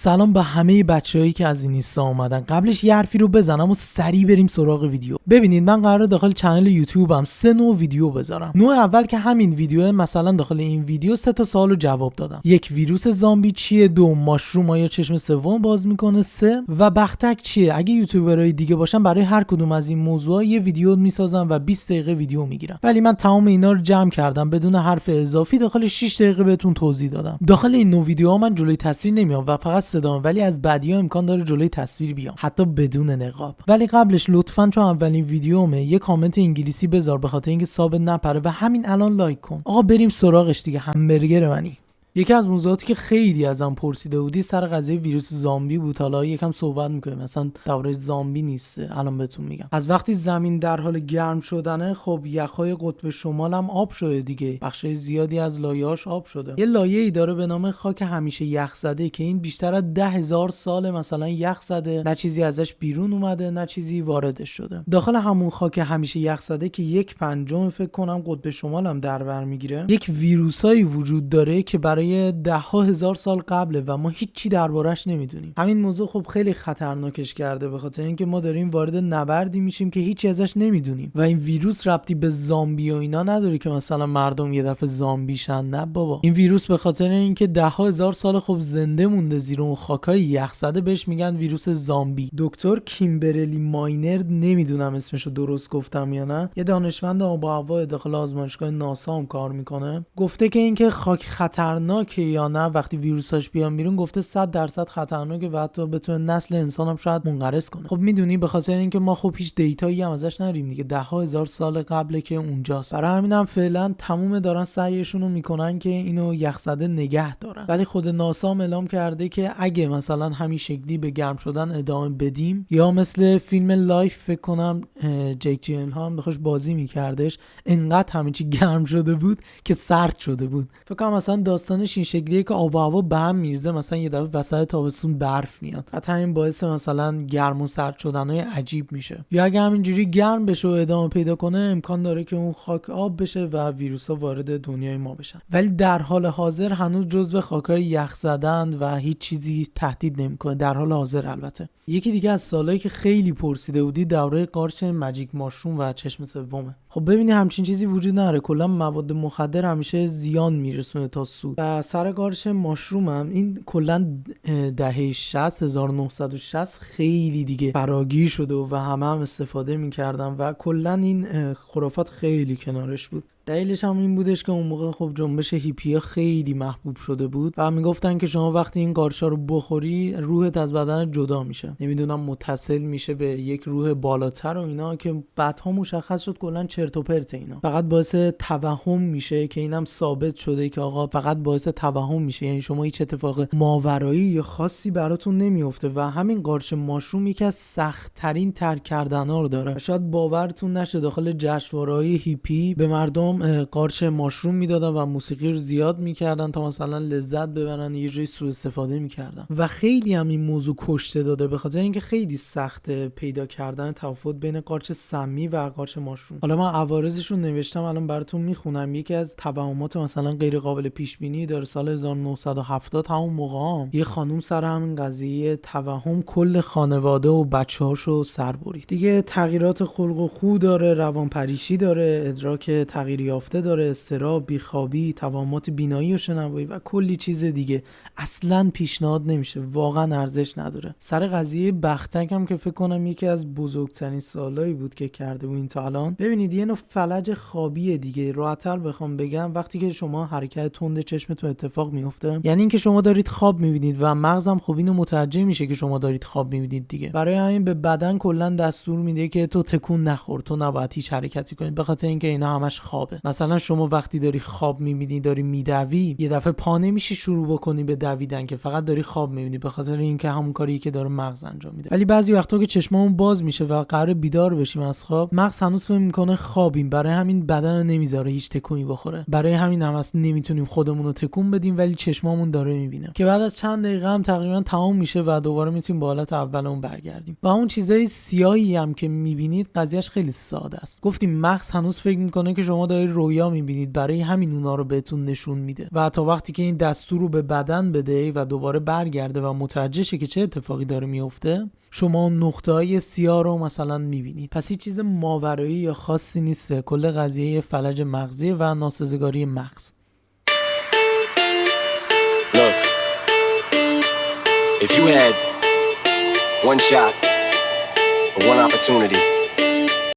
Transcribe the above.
سلام به همه بچه‌هایی که از این اینستا اومدن. قبلش یه حرفی رو بزنم و سریع بریم سراغ ویدیو. ببینید من قراره داخل کانال یوتیوبم 3 نوع ویدیو بذارم. نوع اول که همین ویدیوه، مثلا داخل این ویدیو 3 تا سوالو جواب دادم. یک، ویروس زامبی چیه؟ دو، ماشروم آیا چشم سوم باز میکنه؟ سه، و بختک چیه؟ اگه یوتیوبرای دیگه باشن برای هر کدوم از این موضوعا یه ویدیو میسازم و 20 دقیقه ویدیو میگیرم. ولی من تمام اینا رو جمع کردم بدون حرف اضافی داخل 6 دقیقه بهتون توضیح دادم. داخل این نوع ویدیوها من جلوی تصویر نمیام و فقط صدام، ولی از بعدی‌ها امکان داره جلوی تصویر بیام، حتی بدون نقاب. ولی قبلش لطفاً چون اولین ویدیومه یه کامنت انگلیسی بذار به خاطر اینکه ثابت نپره و همین الان لایک کن. آقا بریم سراغش دیگه. همبرگر منی. یکی از موضوعاتی که خیلی ازم پرسیده بودی سر قضیه ویروس زامبی بود. حالا یکم صحبت می‌کنیم، مثلا درباره زامبی نیست، الان بهتون میگم. از وقتی زمین در حال گرم شدنه، خب یخ‌های قطب شمال هم آب شده دیگه. بخشای زیادی از لایه‌اش آب شده. یه لایه‌ای داره به نام خاک همیشه یخ‌زده که این بیشتر از 10,000 سال مثلا یخ زده، نه چیزی ازش بیرون اومده نه چیزی واردش شده. داخل همون خاک همیشه یخ‌زده که 1/5 فکر کنم قطب شمال هم در بر میگیره، یک ویروسایی وجود داره که برای ده ها هزار سال قبله و ما هیچی دربارش نمیدونیم. همین موضوع خب خیلی خطرناکش کرده، به خاطر اینکه ما داریم وارد نبردی میشیم که هیچی ازش نمیدونیم و این ویروس ربطی به زامبی و اینا نداره که مثلا مردم یه دفعه زامبی شن. نه بابا، این ویروس به خاطر اینکه ده ها هزار سال خب زنده مونده زیر اون خاکای یخزده بهش میگن ویروس زامبی. دکتر کیمبرلی ماینر، نمیدونم اسمشو درست گفتم یا نه، یه دانشمند آب و هوا داخل آزمایشگاه ناسا هم کار میکنه، گفته که اینکه خاک خطرناکه یا نه وقتی ویروساش بیان بیرون، گفته 100% خطرناکه و حتی بتونه نسل انسان هم شاید منقرض کنه. خب میدونی به خاطر اینکه ما خب هیچ دیتایی هم ازش نداریم دیگه، ده ها هزار سال قبله که اونجاست. برای همینم فعلا تموم دارن سعیشون رو میکنن که اینو یخزده نگه دارن. ولی خود ناسا هم اعلام کرده که اگه مثلا همین شکلی به گرم شدن ادامه بدیم، یا مثل فیلم لایف فکر کنم جک جیلنهال هم داشت بازی میکردش، انقدر همه چی گرم شده بود که سرد شده بود. فکر کنم مثلا داستانش این شکلیه که آب و هوا به هم میرزه، مثلا یه دفعه وسط تابستون برف میاد، حتی همین باعث مثلا گرم و سرد شدنهای عجیب میشه. یا اگه همینجوری گرم بشه و ادامه پیدا کنه، امکان داره که اون خاک آب بشه و ویروسا وارد دنیای ما بشن. ولی در حال حاضر هنوز جزو خاکای یخ زدن و هیچ چیزی تهدید نمیکنه، در حال حاضر. البته یکی دیگه از سوالایی که خیلی پرسیده بودی درباره قارچ ماجیک ماشروم و چشم سومه. خب ببینی همچین چیزی وجود نداره. کلا مواد مخدر همیشه زیان میرسونه تا سود. و سر قارچ ماشروم هم این کلا دهه 60 1960 خیلی دیگه فراگیر شده و همه هم استفاده میکردن و کلا این خرافات خیلی کنارش بود. دلیلش هم این بودش که اون موقع خب جنبش هیپیا خیلی محبوب شده بود و میگفتن که شما وقتی این قارچا رو بخوری روحت از بدن جدا میشه، نمیدونم متصل میشه به یک روح بالاتر و اینا، که بعدها مشخص شد کلا چرت و پرت اینا، فقط باعث توهم میشه، که اینم ثابت شده که آقا فقط باعث توهم میشه، یعنی شما هیچ اتفاق ماورایی یا خاصی براتون نمیفته. و همین قارچ ماشروم یکی از سخت ترین ترک کردن‌ها رو داره. شاید باورتون نشه داخل جشنواره‌های هیپی به مردم قارچ ماشروم میدادن و موسیقی رو زیاد میکردن تا مثلا لذت ببرن، یه جای سوء استفاده میکردن و خیلی هم این موضوع کشته داده، به خاطر اینکه خیلی سخته پیدا کردن تفاوت بین قارچ سمی و قارچ ماشروم. حالا من عوارضش رو نوشتم الان براتون میخونم. یکی از توهمات مثلا غیر قابل پیش بینی داره. سال 1970 همون موقع یه خانم سر همین قضیه توهم کل خانواده و بچه‌هاشو سر برید. دیگه تغییرات خلق و خو داره، روانپریشی داره، ادراک تغییر یافته داره، اضطراب، بیخوابی، توهمات بینایی و شنوایی و کلی چیز دیگه. اصلا پیشنهاد نمیشه، واقعا ارزش نداره. سر قضیه بختک هم که فکر کنم یکی از بزرگترین سوالایی بود که کرده بود این تا الان. ببینید یه نوع فلج خوابیه دیگه، راحت‌تر بخوام بگم وقتی که شما حرکت تند چشمتون اتفاق میفته، یعنی اینکه شما دارید خواب میبینید و مغزم خب اینو متوجه میشه که شما دارید خواب میبینید دیگه. برای همین به بدن کلا دستور میده که تو تکون نخور، تو نباید هیچ حرکتی کنی، به خاطر اینکه اینا همش خوابه. مثلا شما وقتی داری خواب میبینی، داری میدوی، یه دفعه پا نمیشی شروع بکنی به دویدن، که فقط داری خواب میبینی، به خاطر اینکه همون کاری که داره مغز انجام میده. ولی بعضی وقتا که چشممون باز میشه و قرار بیدار بشیم از خواب، مغز هنوز فکر میکنه خوابیم، برای همین بدن نمیذاره هیچ تکونی بخوره. برای همین هم اصلا نمیتونیم خودمون رو تکون بدیم، ولی چشممون داره میبینه، که بعد از چند دقیقه هم تقریبا تمام میشه و دوباره میتونیم به حالت اولمون برگردیم. و اون چیزای سیاهی هم که میبینید قضیهش خیلی ساده است. گفتیم مغز هنوز فکر میکنه که شما داری رویا میبینید، برای همین اونا رو بهتون نشون میده و تا وقتی که این دستور رو به بدن بده و دوباره برگرده و متوجه شه که چه اتفاقی داره میفته، شما نقطه‌های سیاه رو مثلا میبینید. پس هیچ چیز ماورایی یا خاصی نیست، کل قضیه فلج مغزی و ناسازگاری مغز. Look, if you had one shot or one opportunity